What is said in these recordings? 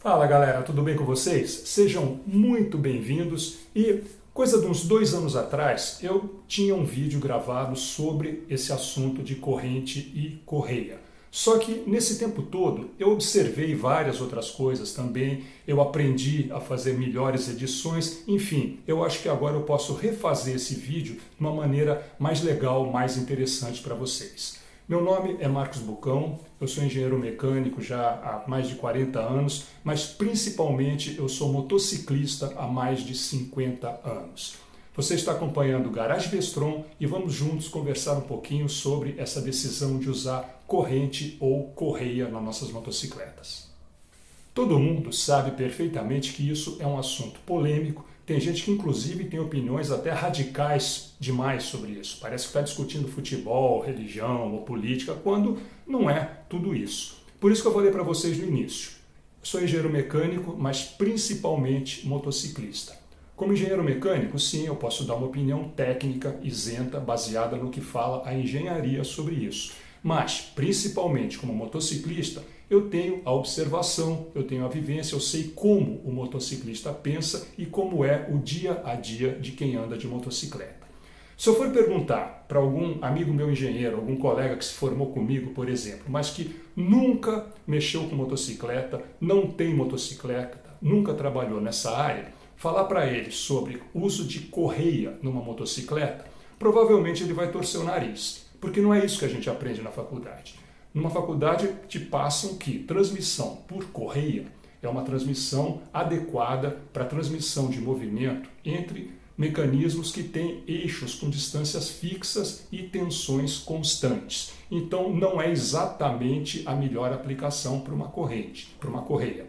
Fala galera, tudo bem com vocês? Sejam muito bem-vindos e coisa de uns 2 anos atrás eu tinha um vídeo gravado sobre esse assunto de corrente e correia. Só que nesse tempo todo eu observei várias outras coisas também, eu aprendi a fazer melhores edições, enfim, eu acho que agora eu posso refazer esse vídeo de uma maneira mais legal, mais interessante para vocês. Meu nome é Marcos Bucão, eu sou engenheiro mecânico já há mais de 40 anos, mas principalmente eu sou motociclista há mais de 50 anos. Você está acompanhando o Garage Vestron e vamos juntos conversar um pouquinho sobre essa decisão de usar corrente ou correia nas nossas motocicletas. Todo mundo sabe perfeitamente que isso é um assunto polêmico. Tem gente que inclusive tem opiniões até radicais demais sobre isso. Parece que está discutindo futebol, religião ou política, quando não é tudo isso. Por isso que eu falei para vocês no início. Eu sou engenheiro mecânico, mas principalmente motociclista. Como engenheiro mecânico, sim, eu posso dar uma opinião técnica, isenta, baseada no que fala a engenharia sobre isso. Mas, principalmente como motociclista, eu tenho a observação, eu tenho a vivência, eu sei como o motociclista pensa e como é o dia a dia de quem anda de motocicleta. Se eu for perguntar para algum amigo meu engenheiro, algum colega que se formou comigo, por exemplo, mas que nunca mexeu com motocicleta, não tem motocicleta, nunca trabalhou nessa área, falar para ele sobre uso de correia numa motocicleta, provavelmente ele vai torcer o nariz, porque não é isso que a gente aprende na faculdade. Numa faculdade te passam que transmissão por correia é uma transmissão adequada para transmissão de movimento entre mecanismos que têm eixos com distâncias fixas e tensões constantes. Então não é exatamente a melhor aplicação para uma correia.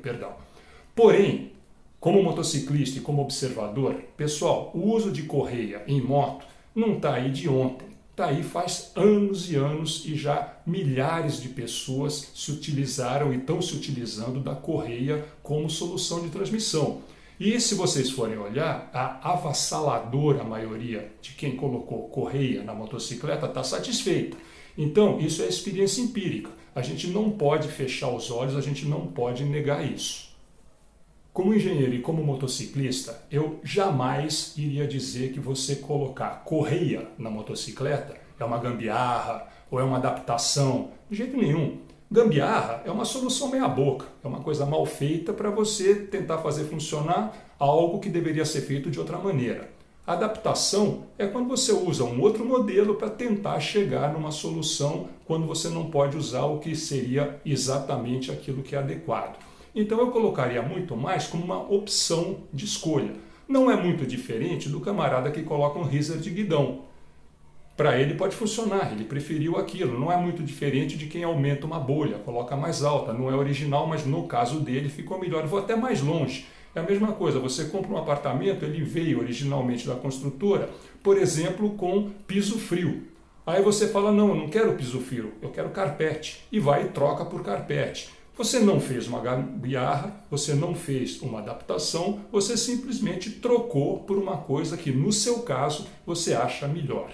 Porém, como motociclista e como observador, pessoal, o uso de correia em moto não está aí de ontem. Está aí faz anos e anos e já milhares de pessoas se utilizaram e estão se utilizando da correia como solução de transmissão. E se vocês forem olhar, a avassaladora maioria de quem colocou correia na motocicleta está satisfeita. Então, isso é experiência empírica. A gente não pode fechar os olhos, a gente não pode negar isso. Como engenheiro e como motociclista, eu jamais iria dizer que você colocar correia na motocicleta é uma gambiarra ou é uma adaptação. De jeito nenhum. Gambiarra é uma solução meia-boca, é uma coisa mal feita para você tentar fazer funcionar algo que deveria ser feito de outra maneira. Adaptação é quando você usa um outro modelo para tentar chegar numa solução quando você não pode usar o que seria exatamente aquilo que é adequado. Então eu colocaria muito mais como uma opção de escolha. Não é muito diferente do camarada que coloca um riser de guidão. Para ele pode funcionar, ele preferiu aquilo. Não é muito diferente de quem aumenta uma bolha, coloca mais alta. Não é original, mas no caso dele ficou melhor. Eu vou até mais longe. É a mesma coisa, você compra um apartamento, ele veio originalmente da construtora, por exemplo, com piso frio. Aí você fala, não, eu não quero piso frio, eu quero carpete. E vai e troca por carpete. Você não fez uma gambiarra, você não fez uma adaptação, você simplesmente trocou por uma coisa que, no seu caso, você acha melhor.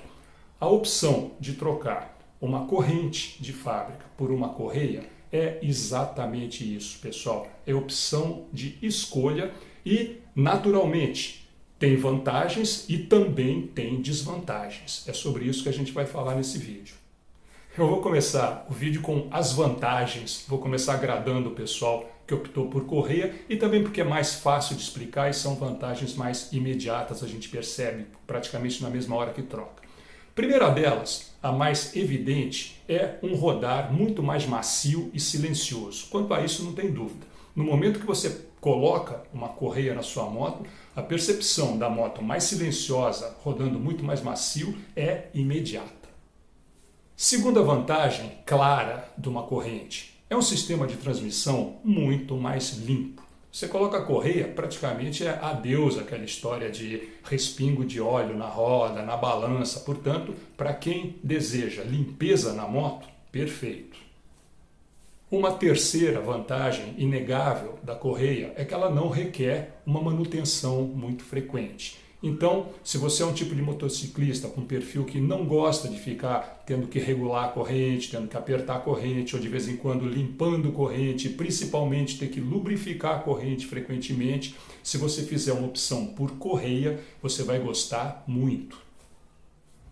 A opção de trocar uma corrente de fábrica por uma correia é exatamente isso, pessoal. É opção de escolha e, naturalmente, tem vantagens e também tem desvantagens. É sobre isso que a gente vai falar nesse vídeo. Eu vou começar o vídeo com as vantagens, vou começar agradando o pessoal que optou por correia e também porque é mais fácil de explicar e são vantagens mais imediatas, a gente percebe praticamente na mesma hora que troca. Primeira delas, a mais evidente, é um rodar muito mais macio e silencioso. Quanto a isso não tem dúvida. No momento que você coloca uma correia na sua moto, a percepção da moto mais silenciosa, rodando muito mais macio, é imediata. Segunda vantagem clara de uma corrente é um sistema de transmissão muito mais limpo. Você coloca a correia, praticamente é adeus aquela história de respingo de óleo na roda, na balança. Portanto, para quem deseja limpeza na moto, perfeito. Uma terceira vantagem inegável da correia é que ela não requer uma manutenção muito frequente. Então, se você é um tipo de motociclista com perfil que não gosta de ficar tendo que regular a corrente, tendo que apertar a corrente, ou de vez em quando limpando a corrente, principalmente ter que lubrificar a corrente frequentemente, se você fizer uma opção por correia, você vai gostar muito.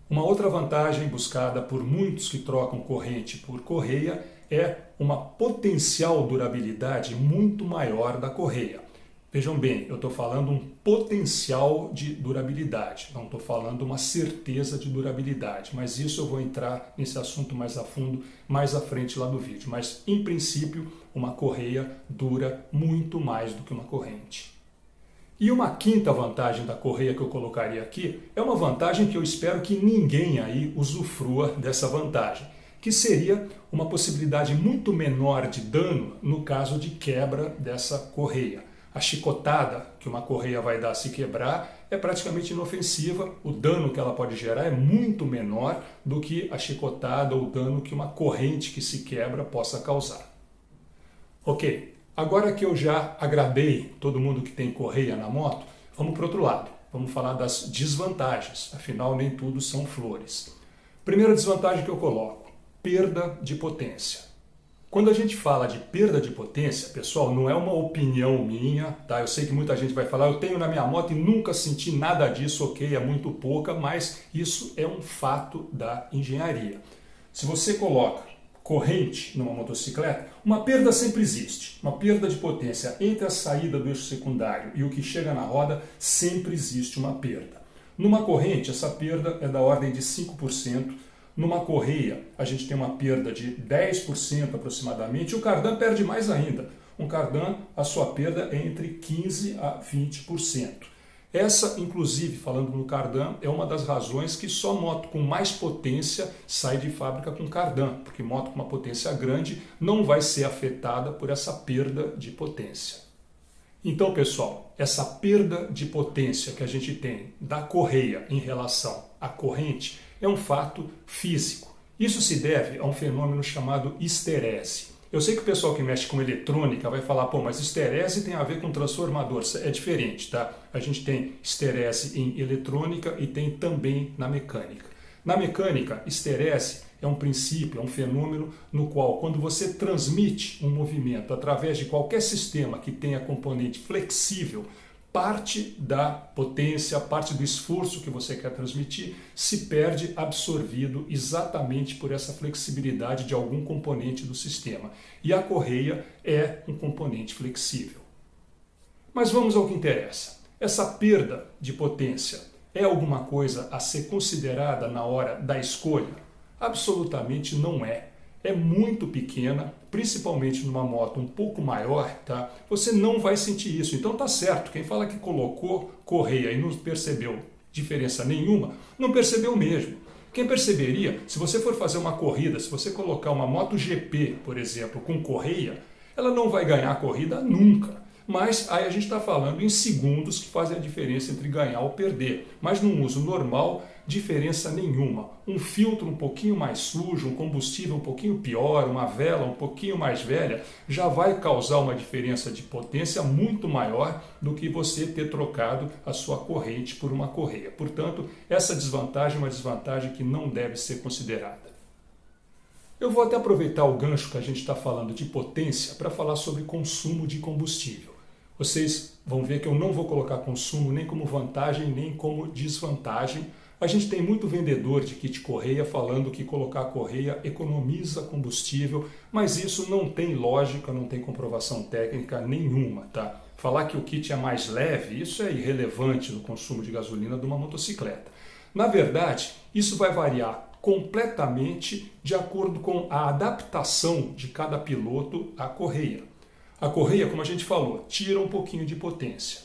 Uma outra vantagem buscada por muitos que trocam corrente por correia é uma potencial durabilidade muito maior da correia. Vejam bem, eu estou falando um potencial de durabilidade, não estou falando uma certeza de durabilidade, mas isso eu vou entrar nesse assunto mais a fundo, mais à frente lá do vídeo. Mas, em princípio, uma correia dura muito mais do que uma corrente. E uma quinta vantagem da correia que eu colocaria aqui é uma vantagem que eu espero que ninguém aí usufrua dessa vantagem, que seria uma possibilidade muito menor de dano no caso de quebra dessa correia. A chicotada que uma correia vai dar se quebrar é praticamente inofensiva, o dano que ela pode gerar é muito menor do que a chicotada ou o dano que uma corrente que se quebra possa causar. Ok, agora que eu já agradei todo mundo que tem correia na moto, vamos para o outro lado, vamos falar das desvantagens, afinal nem tudo são flores. Primeira desvantagem que eu coloco, perda de potência. Quando a gente fala de perda de potência, pessoal, não é uma opinião minha, tá? Eu sei que muita gente vai falar, eu tenho na minha moto e nunca senti nada disso, ok, é muito pouca, mas isso é um fato da engenharia. Se você coloca corrente numa motocicleta, uma perda sempre existe. Uma perda de potência entre a saída do eixo secundário e o que chega na roda, sempre existe uma perda. Numa corrente, essa perda é da ordem de 5%. Numa correia, a gente tem uma perda de 10% aproximadamente, e o cardan perde mais ainda. Um cardan, a sua perda é entre 15% a 20%. Essa, inclusive, falando no cardan, é uma das razões que só moto com mais potência sai de fábrica com cardan, porque moto com uma potência grande não vai ser afetada por essa perda de potência. Então, pessoal, essa perda de potência que a gente tem da correia em relação à corrente é um fato físico. Isso se deve a um fenômeno chamado histerese. Eu sei que o pessoal que mexe com eletrônica vai falar, pô, mas histerese tem a ver com transformador. É diferente, tá? A gente tem histerese em eletrônica e tem também na mecânica. Na mecânica, histerese é um princípio, é um fenômeno no qual, quando você transmite um movimento através de qualquer sistema que tenha componente flexível, parte da potência, parte do esforço que você quer transmitir se perde absorvido exatamente por essa flexibilidade de algum componente do sistema. E a correia é um componente flexível. Mas vamos ao que interessa. Essa perda de potência é alguma coisa a ser considerada na hora da escolha? Absolutamente não é. É muito pequena, principalmente numa moto um pouco maior, tá? Você não vai sentir isso. Então tá certo, quem fala que colocou correia e não percebeu diferença nenhuma, não percebeu mesmo. Quem perceberia, se você for fazer uma corrida, se você colocar uma moto GP, por exemplo, com correia, ela não vai ganhar a corrida nunca. Mas aí a gente está falando em segundos que fazem a diferença entre ganhar ou perder. Mas num uso normal, diferença nenhuma. Um filtro um pouquinho mais sujo, um combustível um pouquinho pior, uma vela um pouquinho mais velha, já vai causar uma diferença de potência muito maior do que você ter trocado a sua corrente por uma correia. Portanto, essa desvantagem é uma desvantagem que não deve ser considerada. Eu vou até aproveitar o gancho que a gente está falando de potência para falar sobre consumo de combustível. Vocês vão ver que eu não vou colocar consumo nem como vantagem nem como desvantagem. A gente tem muito vendedor de kit correia falando que colocar a correia economiza combustível, mas isso não tem lógica, não tem comprovação técnica nenhuma, tá? Falar que o kit é mais leve, isso é irrelevante no consumo de gasolina de uma motocicleta. Na verdade, isso vai variar completamente de acordo com a adaptação de cada piloto à correia. A correia, como a gente falou, tira um pouquinho de potência.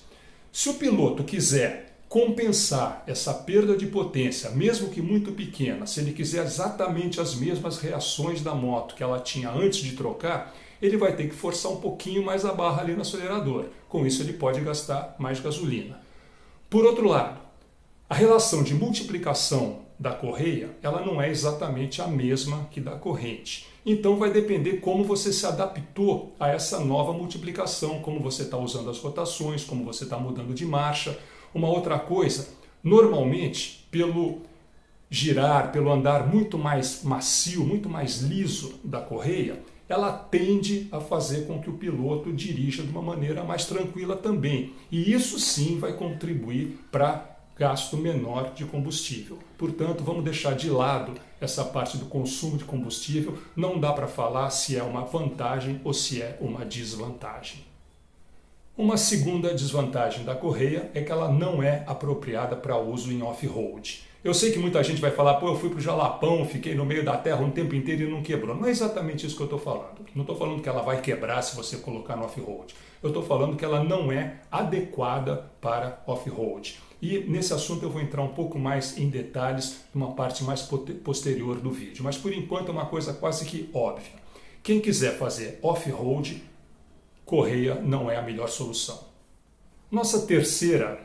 Se o piloto quiser compensar essa perda de potência, mesmo que muito pequena, se ele quiser exatamente as mesmas reações da moto que ela tinha antes de trocar, ele vai ter que forçar um pouquinho mais a barra ali no acelerador. Com isso ele pode gastar mais gasolina. Por outro lado, a relação de multiplicação da correia, ela não é exatamente a mesma que da corrente. Então vai depender como você se adaptou a essa nova multiplicação, como você está usando as rotações, como você está mudando de marcha. Uma outra coisa, Normalmente, pelo girar, pelo andar muito mais macio, muito mais liso da correia, ela tende a fazer com que o piloto dirija de uma maneira mais tranquila também. E isso sim vai contribuir para gasto menor de combustível. Portanto, vamos deixar de lado essa parte do consumo de combustível. Não dá para falar se é uma vantagem ou se é uma desvantagem. Uma segunda desvantagem da correia é que ela não é apropriada para uso em off-road. Eu sei que muita gente vai falar, pô, eu fui para o Jalapão, fiquei no meio da terra um tempo inteiro e não quebrou. Não é exatamente isso que eu estou falando. Não estou falando que ela vai quebrar se você colocar no off-road. Eu estou falando que ela não é adequada para off-road. E nesse assunto eu vou entrar um pouco mais em detalhes numa parte mais posterior do vídeo. Mas por enquanto é uma coisa quase que óbvia. Quem quiser fazer off-road, correia não é a melhor solução. Nossa terceira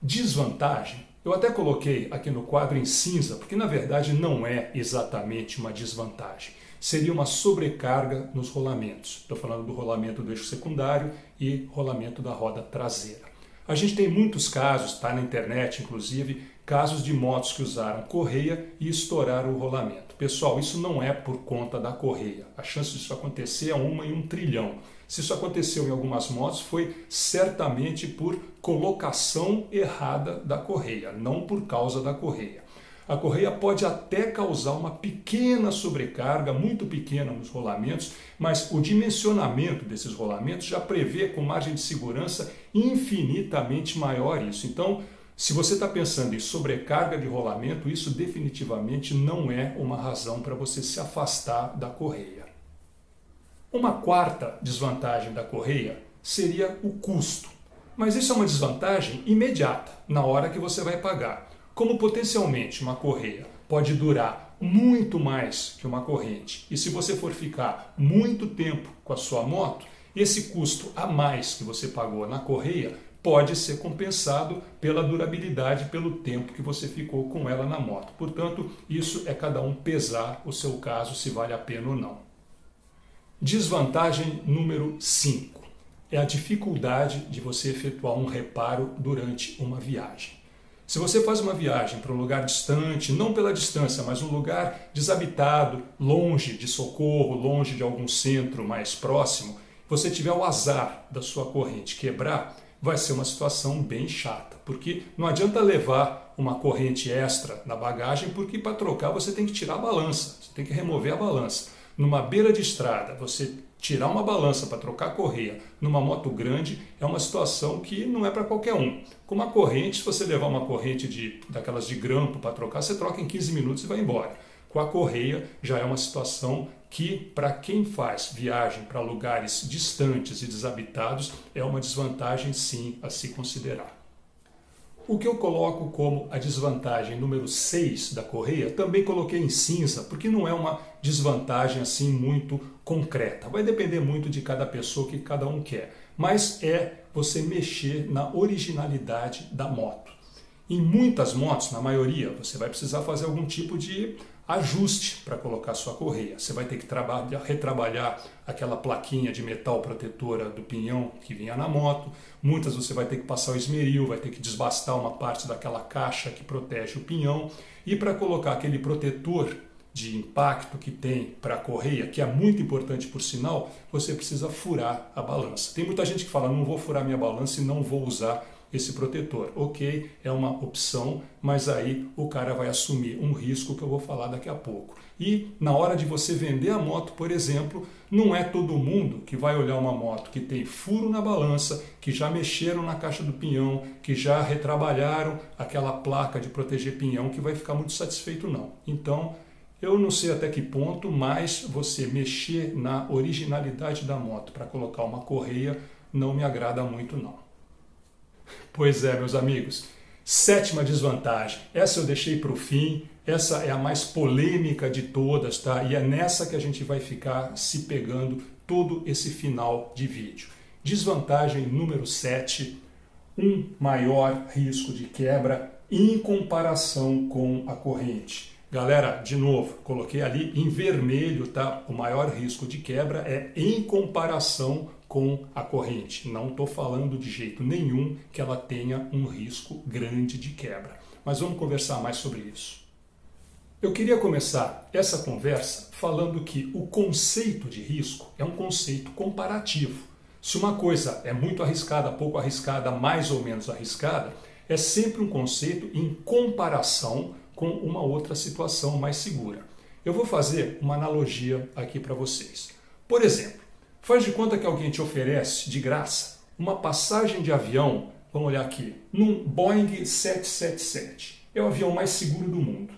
desvantagem, eu até coloquei aqui no quadro em cinza, porque na verdade não é exatamente uma desvantagem. Seria uma sobrecarga nos rolamentos. Estou falando do rolamento do eixo secundário e rolamento da roda traseira. A gente tem muitos casos, está na internet inclusive, casos de motos que usaram correia e estouraram o rolamento. Pessoal, isso não é por conta da correia. A chance disso acontecer é 1 em 1 trilhão. Se isso aconteceu em algumas motos, foi certamente por colocação errada da correia, não por causa da correia. A correia pode até causar uma pequena sobrecarga, muito pequena nos rolamentos, mas o dimensionamento desses rolamentos já prevê com margem de segurança infinitamente maior isso. Então, se você está pensando em sobrecarga de rolamento, isso definitivamente não é uma razão para você se afastar da correia. Uma quarta desvantagem da correia seria o custo. Mas isso é uma desvantagem imediata, na hora que você vai pagar. Como potencialmente uma correia pode durar muito mais que uma corrente, e se você for ficar muito tempo com a sua moto, esse custo a mais que você pagou na correia pode ser compensado pela durabilidade, pelo tempo que você ficou com ela na moto. Portanto, isso é cada um pesar o seu caso, se vale a pena ou não. Desvantagem número 5 é a dificuldade de você efetuar um reparo durante uma viagem. Se você faz uma viagem para um lugar distante, não pela distância, mas um lugar desabitado, longe de socorro, longe de algum centro mais próximo, você tiver o azar da sua corrente quebrar, vai ser uma situação bem chata, porque não adianta levar uma corrente extra na bagagem, porque para trocar você tem que tirar a balança, você tem que remover a balança. Numa beira de estrada, você tirar uma balança para trocar a correia numa moto grande é uma situação que não é para qualquer um. Com uma corrente, se você levar uma corrente daquelas de grampo para trocar, você troca em 15 minutos e vai embora. Com a correia já é uma situação que, para quem faz viagem para lugares distantes e desabitados, é uma desvantagem sim a se considerar. O que eu coloco como a desvantagem número 6 da correia, também coloquei em cinza, porque não é uma desvantagem assim muito concreta. Vai depender muito de cada pessoa, o que cada um quer. Mas é você mexer na originalidade da moto. Em muitas motos, na maioria, você vai precisar fazer algum tipo de ajuste para colocar sua correia. Você vai ter que retrabalhar aquela plaquinha de metal protetora do pinhão que vinha na moto. Muitas você vai ter que passar o esmeril, vai ter que desbastar uma parte daquela caixa que protege o pinhão. E para colocar aquele protetor de impacto que tem para a correia, que é muito importante por sinal, você precisa furar a balança. Tem muita gente que fala, não vou furar minha balança e não vou usar esse protetor. Ok, é uma opção, mas aí o cara vai assumir um risco que eu vou falar daqui a pouco. E na hora de você vender a moto, por exemplo, não é todo mundo que vai olhar uma moto que tem furo na balança, que já mexeram na caixa do pinhão, que já retrabalharam aquela placa de proteger pinhão, que vai ficar muito satisfeito não. Então, eu não sei até que ponto, mas você mexer na originalidade da moto para colocar uma correia não me agrada muito não. Pois é, meus amigos, sétima desvantagem, essa eu deixei para o fim, essa é a mais polêmica de todas, tá? E é nessa que a gente vai ficar se pegando todo esse final de vídeo. Desvantagem número 7, um maior risco de quebra em comparação com a corrente. Galera, de novo, coloquei ali em vermelho, tá? O maior risco de quebra é em comparação com a corrente. Não estou falando de jeito nenhum que ela tenha um risco grande de quebra. mas vamos conversar mais sobre isso. Eu queria começar essa conversa falando que o conceito de risco é um conceito comparativo. Se uma coisa é muito arriscada, pouco arriscada, mais ou menos arriscada, é sempre um conceito em comparação com uma outra situação mais segura. Eu vou fazer uma analogia aqui para vocês. Por exemplo, faz de conta que alguém te oferece de graça uma passagem de avião, vamos olhar aqui, num Boeing 777. É o avião mais seguro do mundo.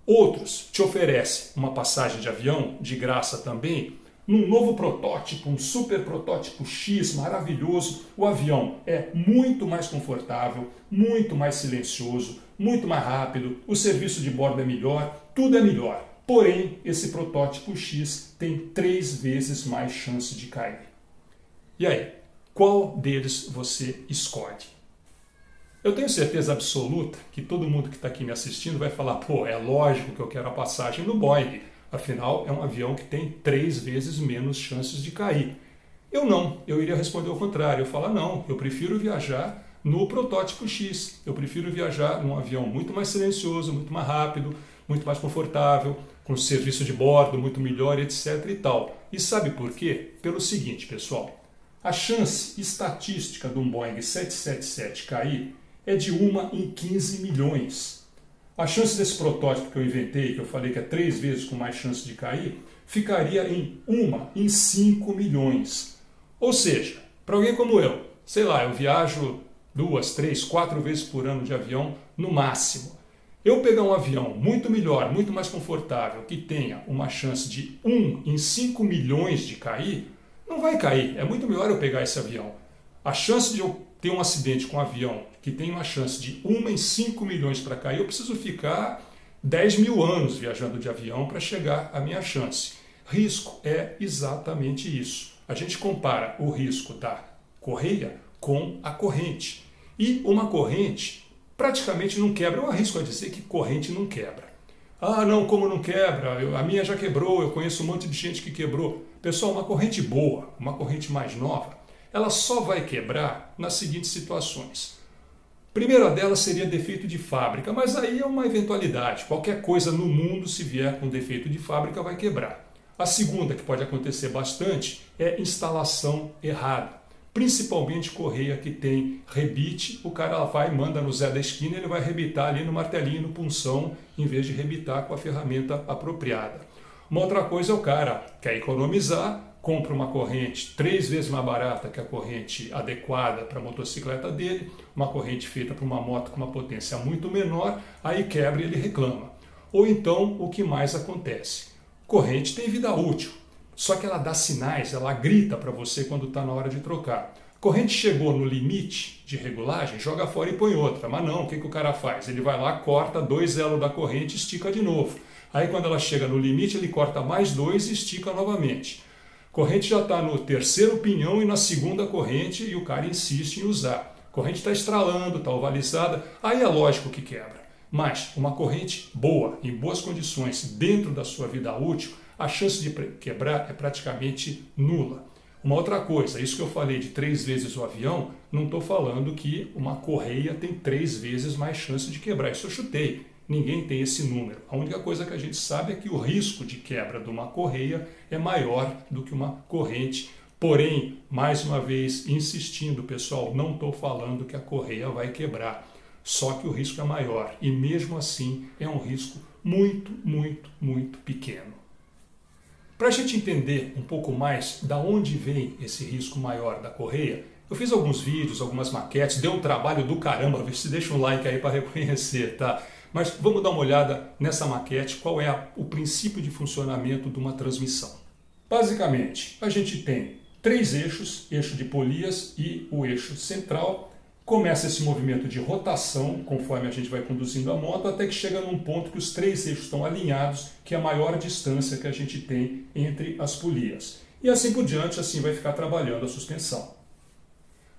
Outros te oferecem uma passagem de avião de graça também, num novo protótipo, um super protótipo X maravilhoso. O avião é muito mais confortável, muito mais silencioso, muito mais rápido, o serviço de bordo é melhor, tudo é melhor. Porém, esse protótipo X tem 3 vezes mais chance de cair. E aí, qual deles você escolhe? Eu tenho certeza absoluta que todo mundo que está aqui me assistindo vai falar, pô, é lógico que eu quero a passagem no Boeing. Afinal, é um avião que tem 3 vezes menos chances de cair. Eu não, eu iria responder ao contrário. Eu falar, não, eu prefiro viajar no protótipo X. Eu prefiro viajar num avião muito mais silencioso, muito mais rápido, muito mais confortável, com serviço de bordo muito melhor, etc. e tal. E sabe por quê? Pelo seguinte, pessoal. A chance estatística de um Boeing 777 cair é de 1 em 15 milhões. A chance desse protótipo que eu inventei, que eu falei que é 3 vezes com mais chance de cair, ficaria em 1 em 5 milhões. Ou seja, para alguém como eu, sei lá, eu viajo 2, 3, 4 vezes por ano de avião no máximo. Eu pegar um avião muito melhor, muito mais confortável, que tenha uma chance de 1 em 5 milhões de cair, não vai cair. É muito melhor eu pegar esse avião. A chance de eu ter um acidente com um avião que tem uma chance de 1 em 5 milhões para cair, eu preciso ficar 10 mil anos viajando de avião para chegar à minha chance. Risco é exatamente isso. A gente compara o risco da correia com a corrente. E uma corrente praticamente não quebra. Eu arrisco a dizer que corrente não quebra. Ah, não, como não quebra? A minha já quebrou, eu conheço um monte de gente que quebrou. Pessoal, uma corrente boa, uma corrente mais nova, ela só vai quebrar nas seguintes situações. A primeira delas seria defeito de fábrica, mas aí é uma eventualidade. Qualquer coisa no mundo, se vier com defeito de fábrica, vai quebrar. A segunda, que pode acontecer bastante, é instalação errada. Principalmente correia que tem rebite, o cara vai, manda no Zé da esquina, ele vai rebitar ali no martelinho, no punção, em vez de rebitar com a ferramenta apropriada. Uma outra coisa é o cara quer economizar, compra uma corrente 3 vezes mais barata que a corrente adequada para a motocicleta dele, uma corrente feita para uma moto com uma potência muito menor, aí quebra e ele reclama. Ou então, o que mais acontece? Corrente tem vida útil, só que ela dá sinais, ela grita para você quando está na hora de trocar. Corrente chegou no limite de regulagem, joga fora e põe outra. Mas não, o que o cara faz? Ele vai lá, corta 2 elos da corrente e estica de novo. Aí quando ela chega no limite, ele corta mais 2 e estica novamente. Corrente já está no 3º pinhão e na 2ª corrente e o cara insiste em usar. Corrente está estralando, está ovalizada, aí é lógico que quebra. Mas uma corrente boa, em boas condições, dentro da sua vida útil, a chance de quebrar é praticamente nula. Uma outra coisa, isso que eu falei de 3 vezes o avião, não estou falando que uma correia tem 3 vezes mais chance de quebrar. Isso eu chutei. Ninguém tem esse número. A única coisa que a gente sabe é que o risco de quebra de uma correia é maior do que uma corrente. Porém, mais uma vez, insistindo, pessoal, não estou falando que a correia vai quebrar. Só que o risco é maior. E mesmo assim, é um risco muito, muito, muito pequeno. Para a gente entender um pouco mais da onde vem esse risco maior da correia, eu fiz alguns vídeos, algumas maquetes, deu um trabalho do caramba, vê se deixa um like aí para reconhecer, tá? Mas vamos dar uma olhada nessa maquete, qual é o princípio de funcionamento de uma transmissão. Basicamente, a gente tem 3 eixos, eixo de polias e o eixo central. Começa esse movimento de rotação, conforme a gente vai conduzindo a moto, até que chega num ponto que os 3 eixos estão alinhados, que é a maior distância que a gente tem entre as polias. E assim por diante, assim vai ficar trabalhando a suspensão.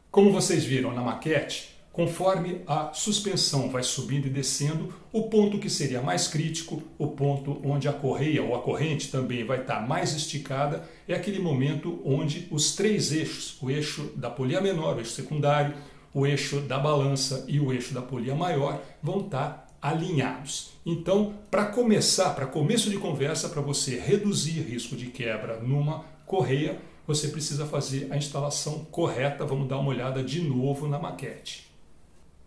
Como vocês viram na maquete, conforme a suspensão vai subindo e descendo, o ponto que seria mais crítico, o ponto onde a correia ou a corrente também vai estar mais esticada, é aquele momento onde os 3 eixos, o eixo da polia menor, o eixo secundário, o eixo da balança e o eixo da polia maior vão estar alinhados. Então, para começo de conversa, para você reduzir risco de quebra numa correia, você precisa fazer a instalação correta. Vamos dar uma olhada de novo na maquete.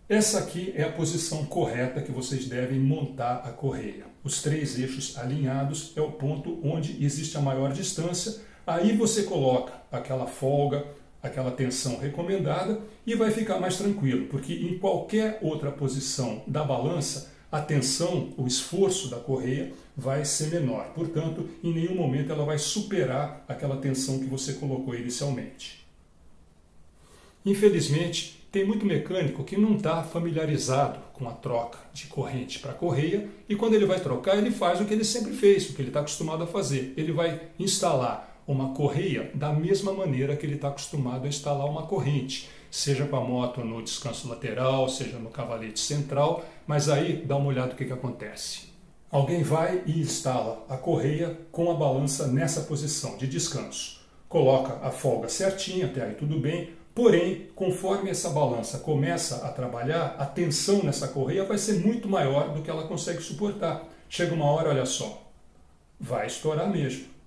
Essa aqui é a posição correta que vocês devem montar a correia. Os 3 eixos alinhados é o ponto onde existe a maior distância. Aí você coloca aquela folga, aquela tensão recomendada e vai ficar mais tranquilo, porque em qualquer outra posição da balança, a tensão, o esforço da correia vai ser menor. Portanto, em nenhum momento ela vai superar aquela tensão que você colocou inicialmente. Infelizmente, tem muito mecânico que não está familiarizado com a troca de corrente para correia e quando ele vai trocar, ele faz o que ele sempre fez, o que ele está acostumado a fazer. Ele vai instalar uma correia da mesma maneira que ele está acostumado a instalar uma corrente, seja para a moto no descanso lateral, seja no cavalete central, mas aí dá uma olhada no que acontece. Alguém vai e instala a correia com a balança nessa posição de descanso. Coloca a folga certinha, até aí tudo bem, porém, conforme essa balança começa a trabalhar, a tensão nessa correia vai ser muito maior do que ela consegue suportar. Chega uma hora, olha só, vai estourar mesmo.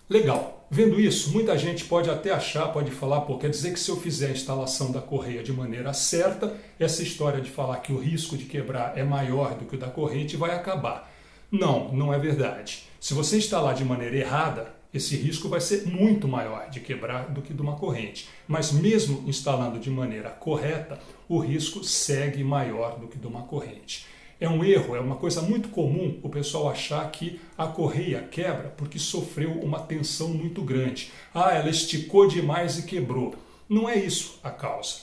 Legal. Vendo isso, muita gente pode até achar, pode falar, pô, quer dizer que se eu fizer a instalação da correia de maneira certa, essa história de falar que o risco de quebrar é maior do que o da corrente vai acabar. Não, não é verdade. Se você instalar de maneira errada, esse risco vai ser muito maior de quebrar do que de uma corrente. Mas mesmo instalando de maneira correta, o risco segue maior do que de uma corrente. É um erro, é uma coisa muito comum o pessoal achar que a correia quebra porque sofreu uma tensão muito grande. Ah, ela esticou demais e quebrou. Não é isso a causa.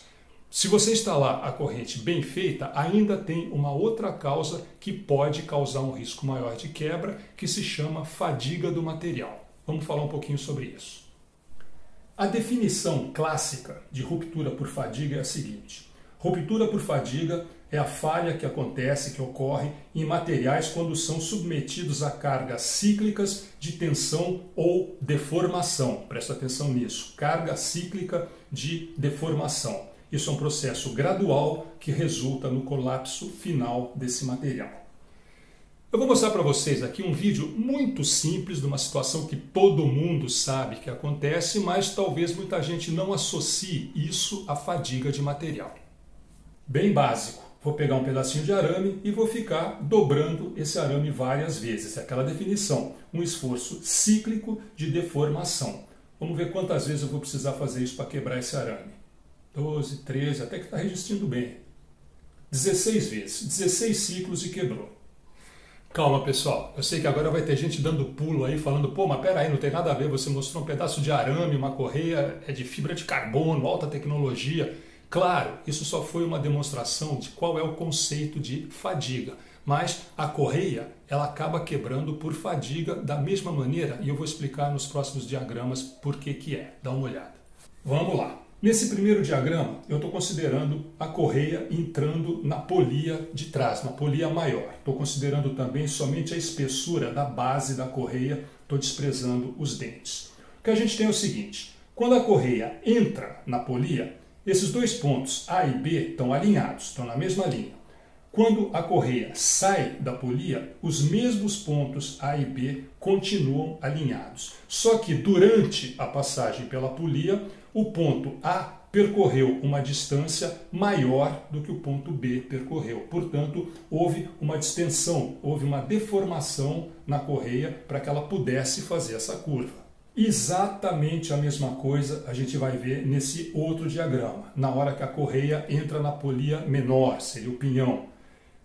Se você instalar a corrente bem feita, ainda tem uma outra causa que pode causar um risco maior de quebra, que se chama fadiga do material. Vamos falar um pouquinho sobre isso. A definição clássica de ruptura por fadiga é a seguinte. Ruptura por fadiga é a falha que acontece, que ocorre em materiais quando são submetidos a cargas cíclicas de tensão ou deformação. Presta atenção nisso. Carga cíclica de deformação. Isso é um processo gradual que resulta no colapso final desse material. Eu vou mostrar para vocês aqui um vídeo muito simples de uma situação que todo mundo sabe que acontece, mas talvez muita gente não associe isso à fadiga de material. Bem básico. Vou pegar um pedacinho de arame e vou ficar dobrando esse arame várias vezes. É aquela definição, um esforço cíclico de deformação. Vamos ver quantas vezes eu vou precisar fazer isso para quebrar esse arame. 12, 13, até que está resistindo bem. 16 vezes, 16 ciclos e quebrou. Calma, pessoal. Eu sei que agora vai ter gente dando pulo aí, falando, pô, mas peraí, não tem nada a ver, você mostrou um pedaço de arame, uma correia é de fibra de carbono, alta tecnologia. Claro, isso só foi uma demonstração de qual é o conceito de fadiga, mas a correia ela acaba quebrando por fadiga da mesma maneira e eu vou explicar nos próximos diagramas por que é. Dá uma olhada. Vamos lá. Nesse primeiro diagrama eu estou considerando a correia entrando na polia de trás, na polia maior. Estou considerando também somente a espessura da base da correia, estou desprezando os dentes. O que a gente tem é o seguinte, quando a correia entra na polia, esses dois pontos A e B estão alinhados, estão na mesma linha. Quando a correia sai da polia, os mesmos pontos A e B continuam alinhados. Só que durante a passagem pela polia, o ponto A percorreu uma distância maior do que o ponto B percorreu. Portanto, houve uma distensão, houve uma deformação na correia para que ela pudesse fazer essa curva. Exatamente a mesma coisa a gente vai ver nesse outro diagrama. Na hora que a correia entra na polia menor, seria o pinhão.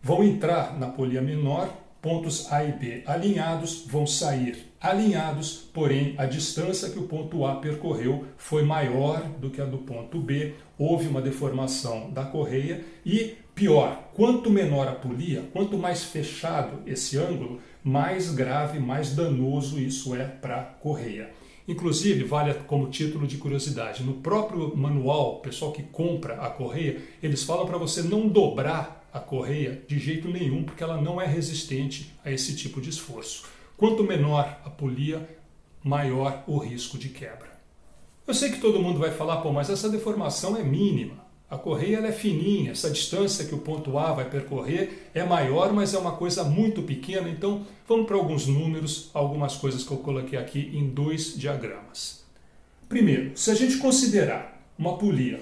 Vão entrar na polia menor, pontos A e B alinhados, vão sair alinhados, porém a distância que o ponto A percorreu foi maior do que a do ponto B, houve uma deformação da correia e, pior, quanto menor a polia, quanto mais fechado esse ângulo, mais grave, mais danoso isso é para a correia. Inclusive, vale como título de curiosidade, no próprio manual, o pessoal que compra a correia, eles falam para você não dobrar a correia de jeito nenhum, porque ela não é resistente a esse tipo de esforço. Quanto menor a polia, maior o risco de quebra. Eu sei que todo mundo vai falar, pô, mas essa deformação é mínima. A correia ela é fininha, essa distância que o ponto A vai percorrer é maior, mas é uma coisa muito pequena. Então, vamos para alguns números, algumas coisas que eu coloquei aqui em 2 diagramas. Primeiro, se a gente considerar uma polia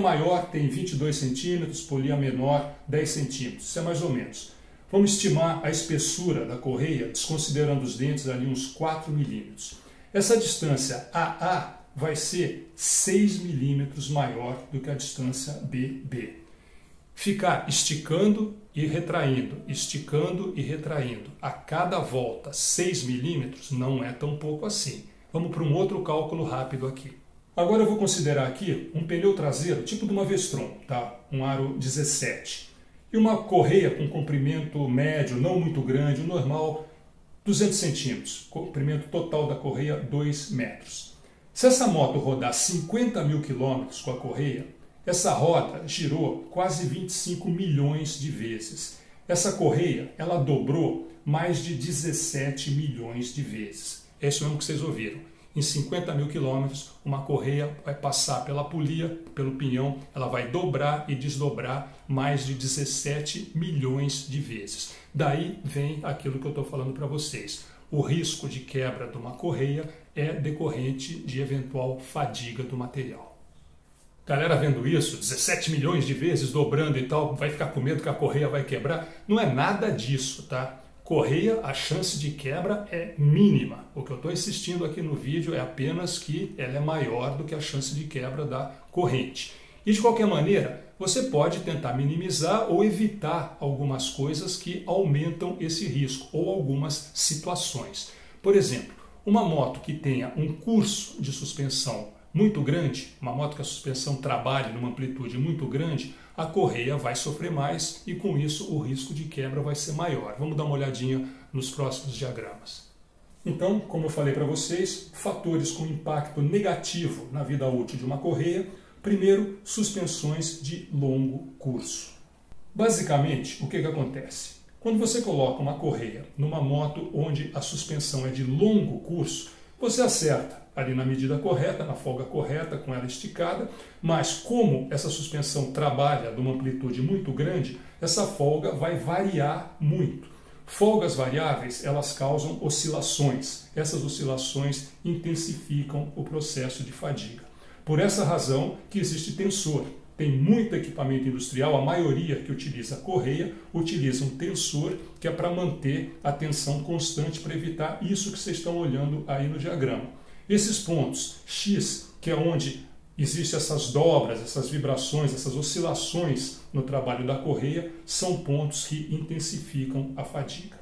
maior tem 22 centímetros, polia menor 10 centímetros, isso é mais ou menos. Vamos estimar a espessura da correia, desconsiderando os dentes, ali uns 4 milímetros. Essa distância AA vai ser 6 milímetros maior do que a distância BB. Ficar esticando e retraindo a cada volta 6 milímetros não é tão pouco assim. Vamos para um outro cálculo rápido aqui. Agora eu vou considerar aqui um pneu traseiro tipo de uma Vestron, tá? Um aro 17. E uma correia com comprimento médio, não muito grande, o normal 200 centímetros. Comprimento total da correia 2 metros. Se essa moto rodar 50 mil quilômetros com a correia, essa roda girou quase 25 milhões de vezes. Essa correia, ela dobrou mais de 17 milhões de vezes. É isso mesmo que vocês ouviram. Em 50 mil quilômetros, uma correia vai passar pela polia, pelo pinhão, ela vai dobrar e desdobrar mais de 17 milhões de vezes. Daí vem aquilo que eu estou falando para vocês. O risco de quebra de uma correia é decorrente de eventual fadiga do material. Galera vendo isso, 17 milhões de vezes dobrando e tal, vai ficar com medo que a correia vai quebrar? Não é nada disso, tá? Correia, a chance de quebra é mínima. O que eu estou insistindo aqui no vídeo é apenas que ela é maior do que a chance de quebra da corrente. E de qualquer maneira, você pode tentar minimizar ou evitar algumas coisas que aumentam esse risco ou algumas situações. Por exemplo, uma moto que tenha um curso de suspensão muito grande, uma moto que a suspensão trabalhe numa amplitude muito grande, a correia vai sofrer mais e com isso o risco de quebra vai ser maior. Vamos dar uma olhadinha nos próximos diagramas. Então, como eu falei para vocês, fatores com impacto negativo na vida útil de uma correia. Primeiro, suspensões de longo curso. Basicamente, o que acontece? Quando você coloca uma correia numa moto onde a suspensão é de longo curso, você acerta ali na medida correta, na folga correta, com ela esticada, mas como essa suspensão trabalha numa amplitude muito grande, essa folga vai variar muito. Folgas variáveis, elas causam oscilações. Essas oscilações intensificam o processo de fadiga. Por essa razão que existe tensor. Tem muito equipamento industrial, a maioria que utiliza correia, utiliza um tensor que é para manter a tensão constante, para evitar isso que vocês estão olhando aí no diagrama. Esses pontos X, que é onde existem essas dobras, essas vibrações, essas oscilações no trabalho da correia, são pontos que intensificam a fadiga.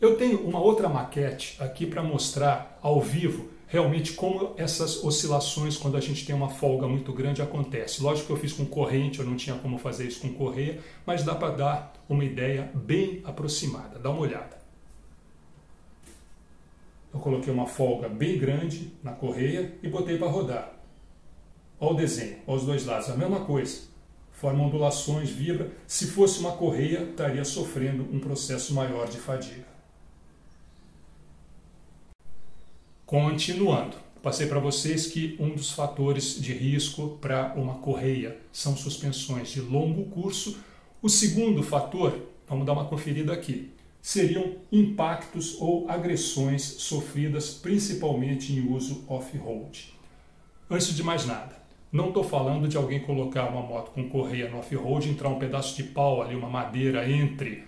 Eu tenho uma outra maquete aqui para mostrar ao vivo realmente como essas oscilações, quando a gente tem uma folga muito grande, acontece. Lógico que eu fiz com corrente, eu não tinha como fazer isso com correia, mas dá para dar uma ideia bem aproximada. Dá uma olhada. Eu coloquei uma folga bem grande na correia e botei para rodar. Olha o desenho, olha os dois lados, a mesma coisa. Forma ondulações, vibra. Se fosse uma correia, estaria sofrendo um processo maior de fadiga. Continuando, passei para vocês que um dos fatores de risco para uma correia são suspensões de longo curso. O segundo fator, vamos dar uma conferida aqui, seriam impactos ou agressões sofridas principalmente em uso off-road. Antes de mais nada, não estou falando de alguém colocar uma moto com correia no off-road, entrar um pedaço de pau ali, uma madeira entre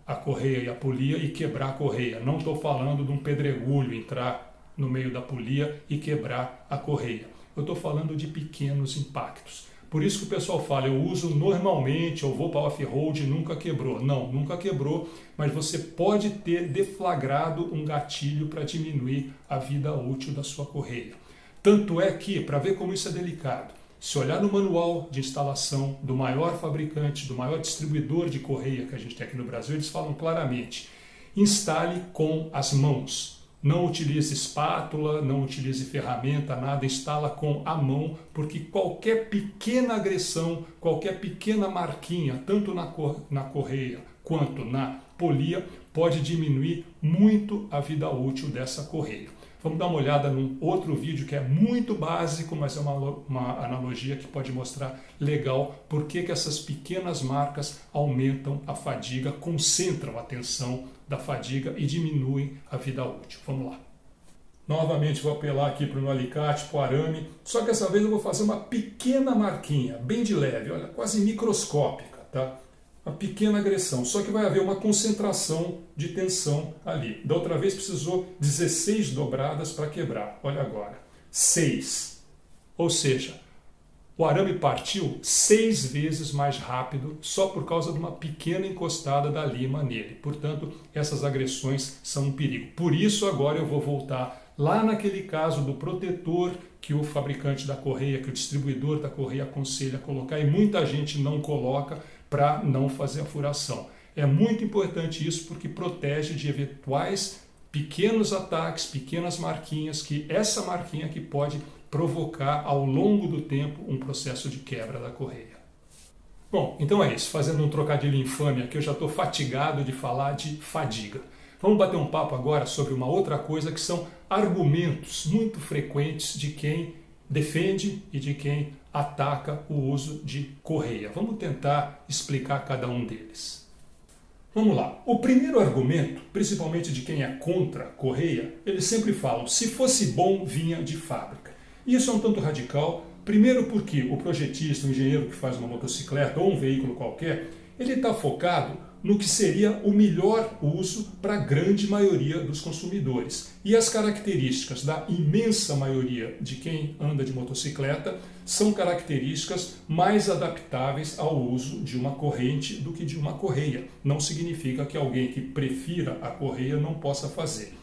a correia e a polia e quebrar a correia. Não estou falando de um pedregulho entrar no meio da polia e quebrar a correia. Eu estou falando de pequenos impactos. Por isso que o pessoal fala, eu uso normalmente, eu vou para off-road e nunca quebrou. Não, nunca quebrou, mas você pode ter deflagrado um gatilho para diminuir a vida útil da sua correia. Tanto é que, para ver como isso é delicado, se olhar no manual de instalação do maior fabricante, do maior distribuidor de correia que a gente tem aqui no Brasil, eles falam claramente, instale com as mãos. Não utilize espátula, não utilize ferramenta, nada, instala com a mão, porque qualquer pequena agressão, qualquer pequena marquinha, tanto na correia quanto na polia, pode diminuir muito a vida útil dessa correia. Vamos dar uma olhada num outro vídeo que é muito básico, mas é uma analogia que pode mostrar legal por que essas pequenas marcas aumentam a fadiga, concentram a tensão da fadiga e diminuem a vida útil. Vamos lá. Novamente vou apelar aqui para o meu alicate, para o arame, só que dessa vez eu vou fazer uma pequena marquinha, bem de leve, olha, quase microscópica, tá? Uma pequena agressão, só que vai haver uma concentração de tensão ali. Da outra vez precisou 16 dobradas para quebrar, olha agora, 6. Ou seja, o arame partiu 6 vezes mais rápido só por causa de uma pequena encostada da lima nele. Portanto, essas agressões são um perigo. Por isso agora eu vou voltar lá naquele caso do protetor que o fabricante da correia, que o distribuidor da correia aconselha colocar, e muita gente não coloca para não fazer a furação. É muito importante isso porque protege de eventuais pequenos ataques, pequenas marquinhas, que essa marquinha que pode provocar ao longo do tempo um processo de quebra da correia. Bom, então é isso. Fazendo um trocadilho infame aqui, eu já estou fatigado de falar de fadiga. Vamos bater um papo agora sobre uma outra coisa que são argumentos muito frequentes de quem defende e de quem ataca o uso de correia. Vamos tentar explicar cada um deles. Vamos lá. O primeiro argumento, principalmente de quem é contra a correia, eles sempre falam, se fosse bom, vinha de fábrica. Isso é um tanto radical, primeiro porque o projetista, o engenheiro que faz uma motocicleta ou um veículo qualquer, ele está focado no que seria o melhor uso para a grande maioria dos consumidores. E as características da imensa maioria de quem anda de motocicleta são características mais adaptáveis ao uso de uma corrente do que de uma correia. Não significa que alguém que prefira a correia não possa fazer.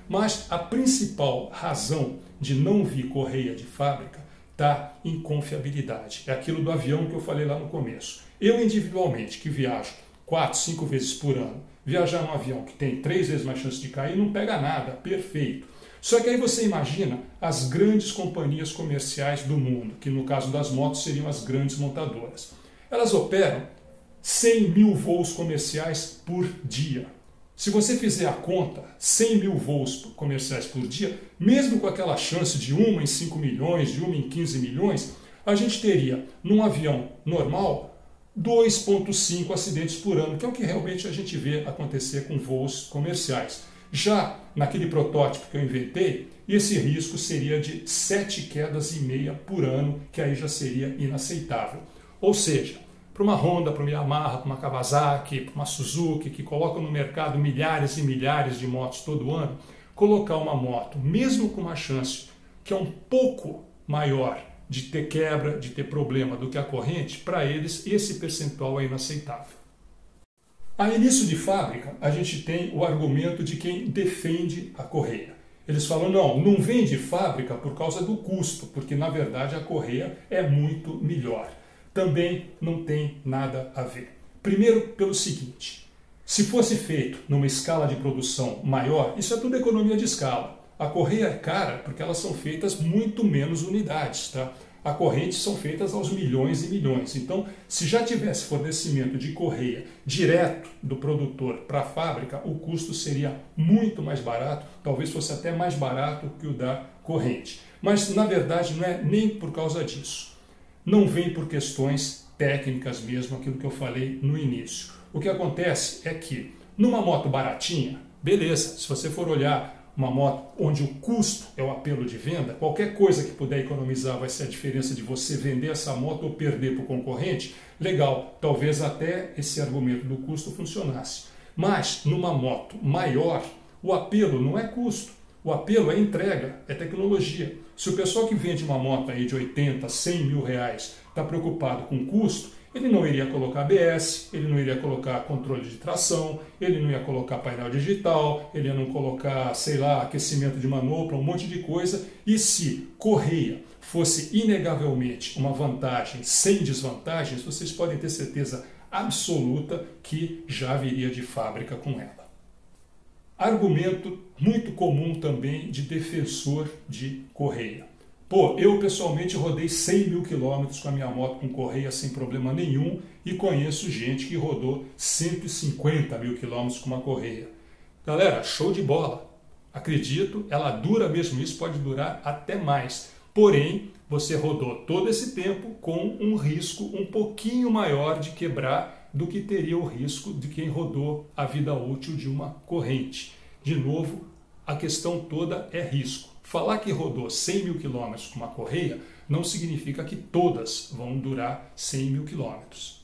Mas a principal razão de não vir correia de fábrica está em confiabilidade. É aquilo do avião que eu falei lá no começo. Eu individualmente, que viajo 4, 5 vezes por ano, viajar num avião que tem 3 vezes mais chance de cair, não pega nada, perfeito. Só que aí você imagina as grandes companhias comerciais do mundo, que no caso das motos seriam as grandes montadoras. Elas operam 100 mil voos comerciais por dia. Se você fizer a conta, 100 mil voos comerciais por dia, mesmo com aquela chance de 1 em 5 milhões, de 1 em 15 milhões, a gente teria, num avião normal, 2,5 acidentes por ano, que é o que realmente a gente vê acontecer com voos comerciais. Já naquele protótipo que eu inventei, esse risco seria de 7,5 quedas por ano, que aí já seria inaceitável. Ou seja, para uma Honda, para uma Yamaha, para uma Kawasaki, para uma Suzuki, que colocam no mercado milhares e milhares de motos todo ano, colocar uma moto, mesmo com uma chance que é um pouco maior de ter quebra, de ter problema do que a corrente, para eles esse percentual é inaceitável. A início de fábrica, a gente tem o argumento de quem defende a correia. Eles falam, não vem de fábrica por causa do custo, porque na verdade a correia é muito melhor. Também não tem nada a ver. Primeiro, pelo seguinte, se fosse feito numa escala de produção maior, isso é tudo economia de escala. A correia é cara porque elas são feitas muito menos unidades, tá? A corrente são feitas aos milhões e milhões. Então, se já tivesse fornecimento de correia direto do produtor para a fábrica, o custo seria muito mais barato, talvez fosse até mais barato que o da corrente. Mas, na verdade, não é nem por causa disso. Não vem por questões técnicas mesmo, aquilo que eu falei no início. O que acontece é que, numa moto baratinha, beleza, se você for olhar uma moto onde o custo é o apelo de venda, qualquer coisa que puder economizar vai ser a diferença de você vender essa moto ou perder para o concorrente, legal, talvez até esse argumento do custo funcionasse. Mas numa moto maior, o apelo não é custo, o apelo é entrega, é tecnologia. Se o pessoal que vende uma moto aí de 80, 100 mil reais está preocupado com custo, ele não iria colocar ABS, ele não iria colocar controle de tração, ele não ia colocar painel digital, ele ia não colocar, sei lá, aquecimento de manopla, um monte de coisa. E se correia fosse inegavelmente uma vantagem sem desvantagens, vocês podem ter certeza absoluta que já viria de fábrica com ela. Argumento muito comum também de defensor de correia. Pô, eu pessoalmente rodei 100 mil quilômetros com a minha moto com correia sem problema nenhum e conheço gente que rodou 150 mil quilômetros com uma correia. Galera, show de bola! Acredito, ela dura mesmo isso, pode durar até mais. Porém, você rodou todo esse tempo com um risco um pouquinho maior de quebrar do que teria o risco de quem rodou a vida útil de uma corrente. De novo, a questão toda é risco. Falar que rodou 100 mil quilômetros com uma correia não significa que todas vão durar 100 mil quilômetros.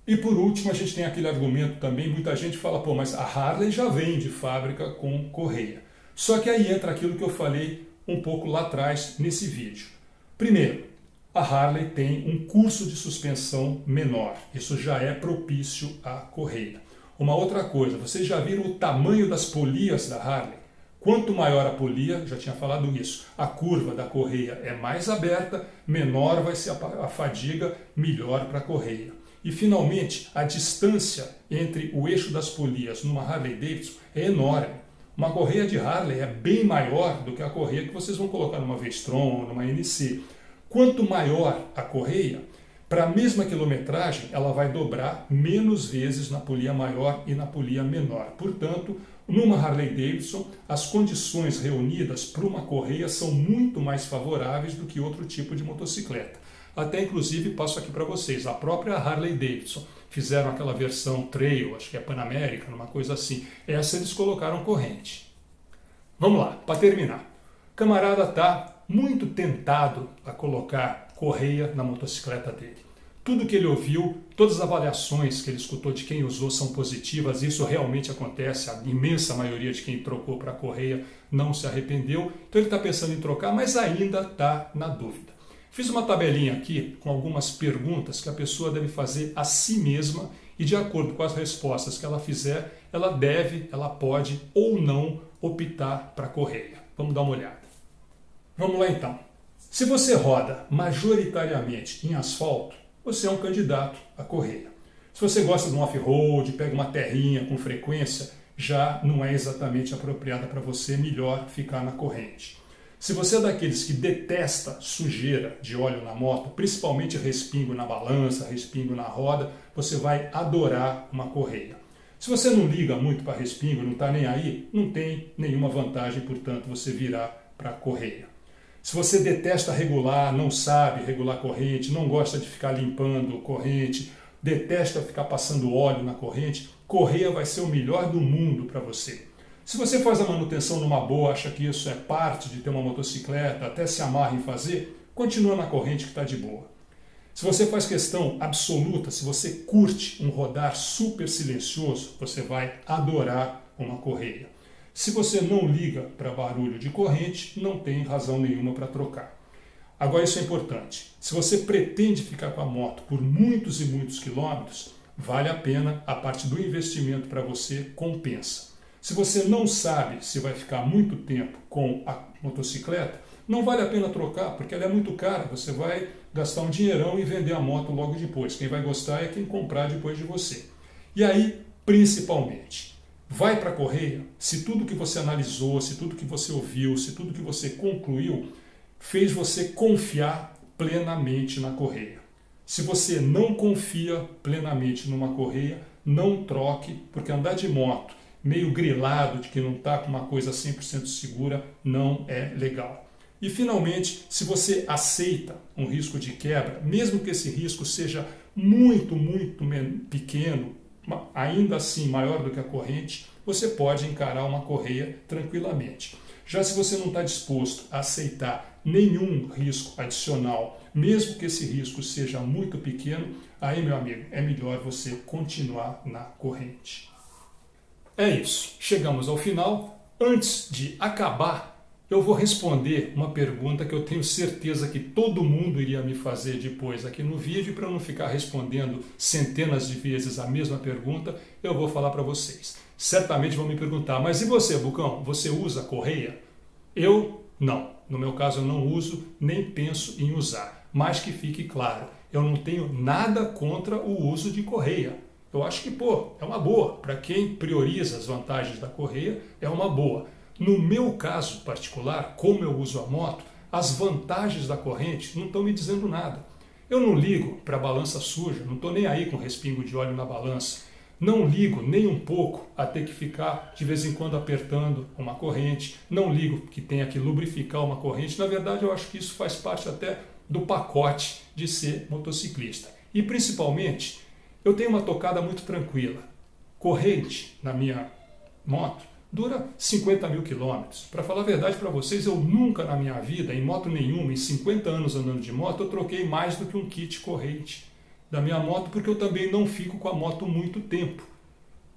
E por último, a gente tem aquele argumento também, muita gente fala, pô, mas a Harley já vem de fábrica com correia. Só que aí entra aquilo que eu falei um pouco lá atrás nesse vídeo. Primeiro, a Harley tem um curso de suspensão menor. Isso já é propício à correia. Uma outra coisa, vocês já viram o tamanho das polias da Harley? Quanto maior a polia, já tinha falado isso, a curva da correia é mais aberta, menor vai ser a fadiga, melhor para a correia. E finalmente, a distância entre o eixo das polias numa Harley Davidson é enorme. Uma correia de Harley é bem maior do que a correia que vocês vão colocar numa V-Strom ou numa NC. Quanto maior a correia, para a mesma quilometragem, ela vai dobrar menos vezes na polia maior e na polia menor. Portanto, numa Harley Davidson, as condições reunidas para uma correia são muito mais favoráveis do que outro tipo de motocicleta. Até inclusive passo aqui para vocês, a própria Harley Davidson fizeram aquela versão Trail, acho que é Pan American, uma coisa assim. Essa eles colocaram corrente. Vamos lá, para terminar. O camarada está muito tentado a colocar correia na motocicleta dele. Tudo que ele ouviu, todas as avaliações que ele escutou de quem usou são positivas, isso realmente acontece, a imensa maioria de quem trocou para correia não se arrependeu, então ele está pensando em trocar, mas ainda está na dúvida. Fiz uma tabelinha aqui com algumas perguntas que a pessoa deve fazer a si mesma e de acordo com as respostas que ela fizer, ela deve, ela pode ou não optar para correia. Vamos dar uma olhada. Vamos lá então. Se você roda majoritariamente em asfalto, você é um candidato à correia. Se você gosta de um off-road, pega uma terrinha com frequência, já não é exatamente apropriada para você, melhor ficar na corrente. Se você é daqueles que detesta sujeira de óleo na moto, principalmente respingo na balança, respingo na roda, você vai adorar uma correia. Se você não liga muito para respingo, não está nem aí, não tem nenhuma vantagem, portanto, você virar para a correia. Se você detesta regular, não sabe regular corrente, não gosta de ficar limpando corrente, detesta ficar passando óleo na corrente, correia vai ser o melhor do mundo para você. Se você faz a manutenção numa boa, acha que isso é parte de ter uma motocicleta, até se amarra em fazer, continua na corrente que está de boa. Se você faz questão absoluta, se você curte um rodar super silencioso, você vai adorar uma correia. Se você não liga para barulho de corrente, não tem razão nenhuma para trocar. Agora isso é importante. Se você pretende ficar com a moto por muitos e muitos quilômetros, vale a pena, a parte do investimento para você compensa. Se você não sabe se vai ficar muito tempo com a motocicleta, não vale a pena trocar, porque ela é muito cara. Você vai gastar um dinheirão e vender a moto logo depois. Quem vai gostar é quem comprar depois de você. E aí, principalmente, vai para a correia se tudo que você analisou, se tudo que você ouviu, se tudo que você concluiu, fez você confiar plenamente na correia. Se você não confia plenamente numa correia, não troque, porque andar de moto meio grilado, de que não está com uma coisa 100% segura, não é legal. E finalmente, se você aceita um risco de quebra, mesmo que esse risco seja muito, muito pequeno, ainda assim maior do que a corrente, você pode encarar uma correia tranquilamente. Já se você não está disposto a aceitar nenhum risco adicional, mesmo que esse risco seja muito pequeno, aí, meu amigo, é melhor você continuar na corrente. É isso, chegamos ao final. Antes de acabar, eu vou responder uma pergunta que eu tenho certeza que todo mundo iria me fazer depois aqui no vídeo. Para eu não ficar respondendo centenas de vezes a mesma pergunta, eu vou falar para vocês. Certamente vão me perguntar, mas e você, Bucão? Você usa correia? Eu não. No meu caso eu não uso, nem penso em usar. Mas que fique claro, eu não tenho nada contra o uso de correia. Eu acho que, é uma boa. Para quem prioriza as vantagens da correia, é uma boa. No meu caso particular, como eu uso a moto, as vantagens da corrente não estão me dizendo nada. Eu não ligo para a balança suja, não estou nem aí com respingo de óleo na balança. Não ligo nem um pouco a ter que ficar de vez em quando apertando uma corrente, não ligo que tenha que lubrificar uma corrente. Na verdade, eu acho que isso faz parte até do pacote de ser motociclista. E principalmente, eu tenho uma tocada muito tranquila. Corrente na minha moto dura 50 mil quilômetros. Para falar a verdade para vocês, eu nunca na minha vida, em moto nenhuma, em 50 anos andando de moto, eu troquei mais do que um kit corrente da minha moto, porque eu também não fico com a moto muito tempo.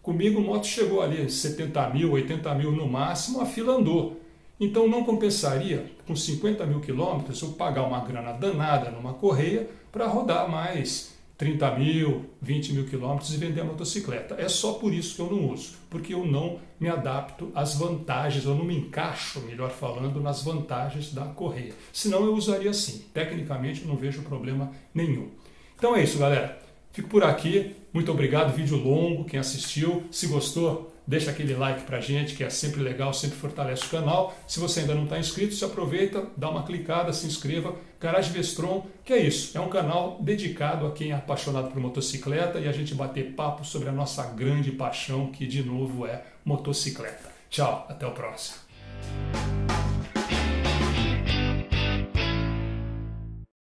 Comigo a moto chegou ali 70 mil, 80 mil no máximo, a fila andou. Então não compensaria, com 50 mil quilômetros, eu pagar uma grana danada numa correia para rodar mais 30 mil, 20 mil quilômetros e vender a motocicleta. É só por isso que eu não uso, porque eu não me adapto às vantagens, eu não me encaixo, melhor falando, nas vantagens da correia. Senão eu usaria sim. Tecnicamente eu não vejo problema nenhum. Então é isso, galera. Fico por aqui. Muito obrigado. Vídeo longo, quem assistiu. Se gostou, deixa aquele like pra gente, que é sempre legal, sempre fortalece o canal. Se você ainda não está inscrito, se aproveita, dá uma clicada, se inscreva. Garage Vestron, que é isso, é um canal dedicado a quem é apaixonado por motocicleta e a gente bater papo sobre a nossa grande paixão, que de novo é motocicleta. Tchau, até o próximo.